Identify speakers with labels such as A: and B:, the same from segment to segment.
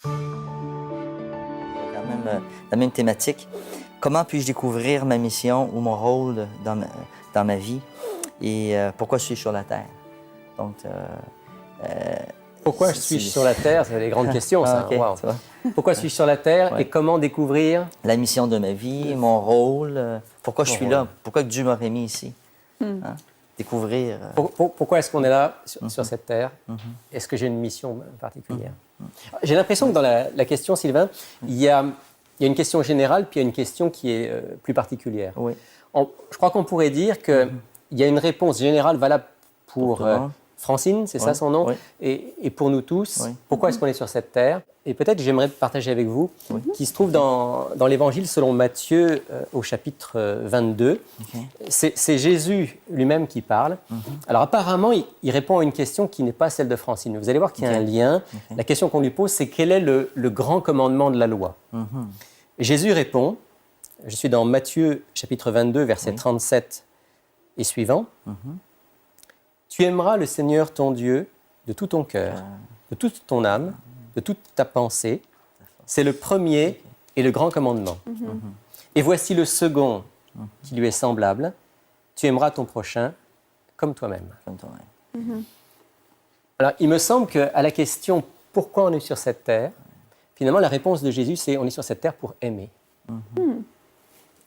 A: Quand même la même thématique. Comment puis-je découvrir ma mission ou mon rôle dans ma vie et pourquoi suis-je sur la terre? Donc,
B: pourquoi suis-je sur la terre? C'est les grandes questions, ça.
A: Okay,
B: wow. Pourquoi suis-je sur la terre et comment découvrir
A: la mission de ma vie, mon rôle, pourquoi je suis là, pourquoi Dieu m'aurait mis ici? Hein? Découvrir.
B: Pourquoi est-ce qu'on est là sur cette terre? Est-ce que j'ai une mission particulière? J'ai l'impression que dans la question, Sylvain, il y a une question générale, puis il y a une question qui est plus particulière.
A: Oui.
B: Je crois qu'on pourrait dire qu'il y a une réponse générale valable pour Francine, c'est ça son nom, et pour nous tous. Pourquoi est-ce qu'on est sur cette terre? Et peut-être j'aimerais partager avec vous, qui se trouve dans l'Évangile selon Matthieu au chapitre 22. C'est Jésus lui-même qui parle. Alors apparemment, il répond à une question qui n'est pas celle de Francine. Vous allez voir qu'il y a un lien. La question qu'on lui pose, c'est quel est le grand commandement de la loi? Jésus répond, je suis dans Matthieu chapitre 22, verset 37 et suivant. Tu aimeras le Seigneur ton Dieu de tout ton cœur, de toute ton âme, de toute ta pensée. C'est le premier et le grand commandement. Et voici le second qui lui est semblable. Tu aimeras ton prochain comme toi-même. Alors, il me semble qu'à la question « Pourquoi on est sur cette terre ?», finalement, la réponse de Jésus, c'est « On est sur cette terre pour aimer ».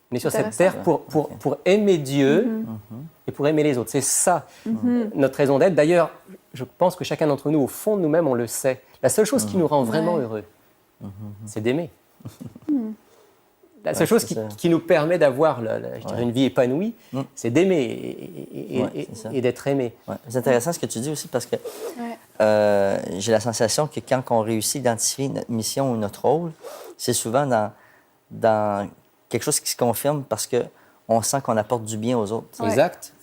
B: On est sur cette terre pour aimer Dieu et pour aimer les autres. C'est ça, notre raison d'être. D'ailleurs, je pense que chacun d'entre nous, au fond de nous-mêmes, on le sait. La seule chose qui nous rend vraiment heureux, c'est d'aimer. La seule chose qui nous permet d'avoir une vie épanouie, c'est d'aimer et d'être aimé.
A: C'est intéressant ce que tu dis aussi parce que j'ai la sensation que quand on réussit à identifier notre mission ou notre rôle, c'est souvent dans quelque chose qui se confirme parce qu'on sent qu'on apporte du bien aux autres.
B: Exact.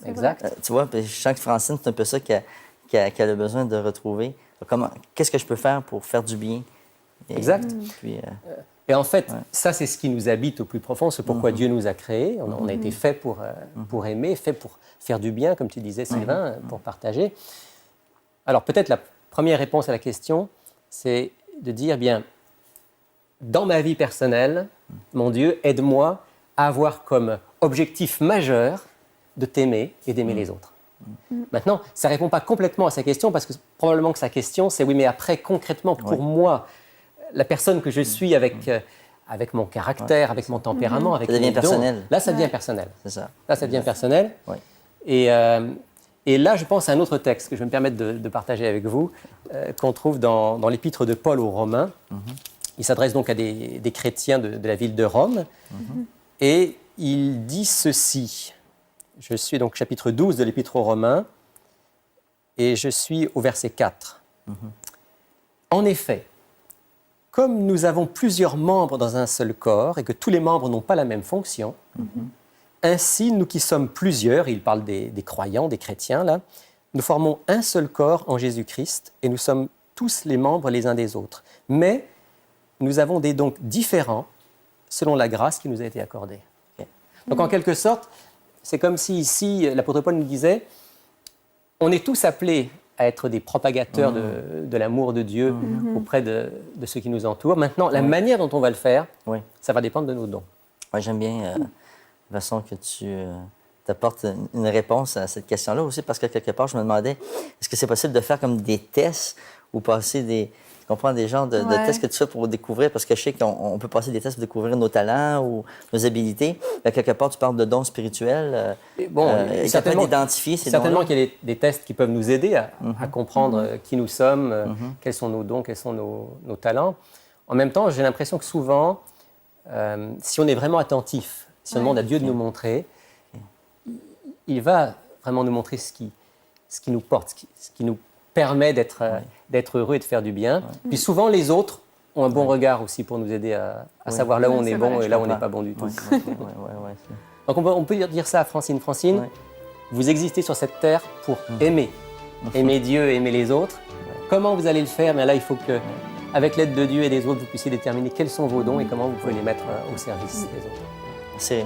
A: Tu vois, je sens que Francine, c'est un peu ça qu'elle a besoin de retrouver. Qu'est-ce que je peux faire pour faire du bien?
B: Exact. Et en fait, ça, c'est ce qui nous habite au plus profond, c'est pourquoi Dieu nous a créés. On a été fait pour aimer, fait pour faire du bien, comme tu disais, Sylvain, pour partager. Alors, peut-être la première réponse à la question, c'est de dire, bien, dans ma vie personnelle, mon Dieu, aide-moi à avoir comme objectif majeur de t'aimer et d'aimer les autres. Maintenant, ça ne répond pas complètement à sa question parce que probablement que sa question, c'est oui, mais après, concrètement, pour moi, la personne que je suis avec mon caractère, avec mon tempérament, avec mes dons, là, ça devient personnel.
A: C'est ça.
B: Là, ça devient personnel. Et là, je pense à un autre texte que je vais me permettre de partager avec vous, qu'on trouve dans l'épître de Paul aux Romains. Il s'adresse donc à des chrétiens de la ville de Rome. Et il dit ceci. Je suis donc chapitre 12 de l'Épître aux Romains et je suis au verset 4. En effet, comme nous avons plusieurs membres dans un seul corps et que tous les membres n'ont pas la même fonction, ainsi, nous qui sommes plusieurs, il parle des croyants, des chrétiens, là, nous formons un seul corps en Jésus-Christ et nous sommes tous les membres les uns des autres. Mais nous avons des dons différents selon la grâce qui nous a été accordée. Donc, en quelque sorte, c'est comme si ici, l'apôtre Paul nous disait, on est tous appelés à être des propagateurs de l'amour de Dieu auprès de ceux qui nous entourent. Maintenant, la manière dont on va le faire, ça va dépendre de nos dons.
A: J'aime bien la façon que tu apportes une réponse à cette question-là aussi, parce que quelque part, je me demandais, est-ce que c'est possible de faire comme des tests ou passer des... Tu comprends, des genres de tests que tu fais pour découvrir, parce que je sais qu'on peut passer des tests pour découvrir nos talents ou nos habilités. Mais quelque part, tu parles de dons spirituels.
B: Certainement
A: d'identifier ces
B: certainement
A: dons-là.
B: qu'il y a des tests qui peuvent nous aider à comprendre qui nous sommes, quels sont nos dons, quels sont nos talents. En même temps, j'ai l'impression que souvent, si on est vraiment attentif, si on demande à Dieu de nous montrer, il va vraiment nous montrer ce qui nous porte, ce qui nous permet d'être heureux et de faire du bien. Puis souvent, les autres ont un bon regard aussi pour nous aider à savoir là où on est bon et là où on n'est pas bon du tout. Donc on peut dire ça à Francine. Francine, vous existez sur cette terre pour aimer. Aimer Dieu et aimer les autres. Comment vous allez le faire? Mais là, il faut que, avec l'aide de Dieu et des autres, vous puissiez déterminer quels sont vos dons et comment vous pouvez les mettre au service des autres.
A: C'est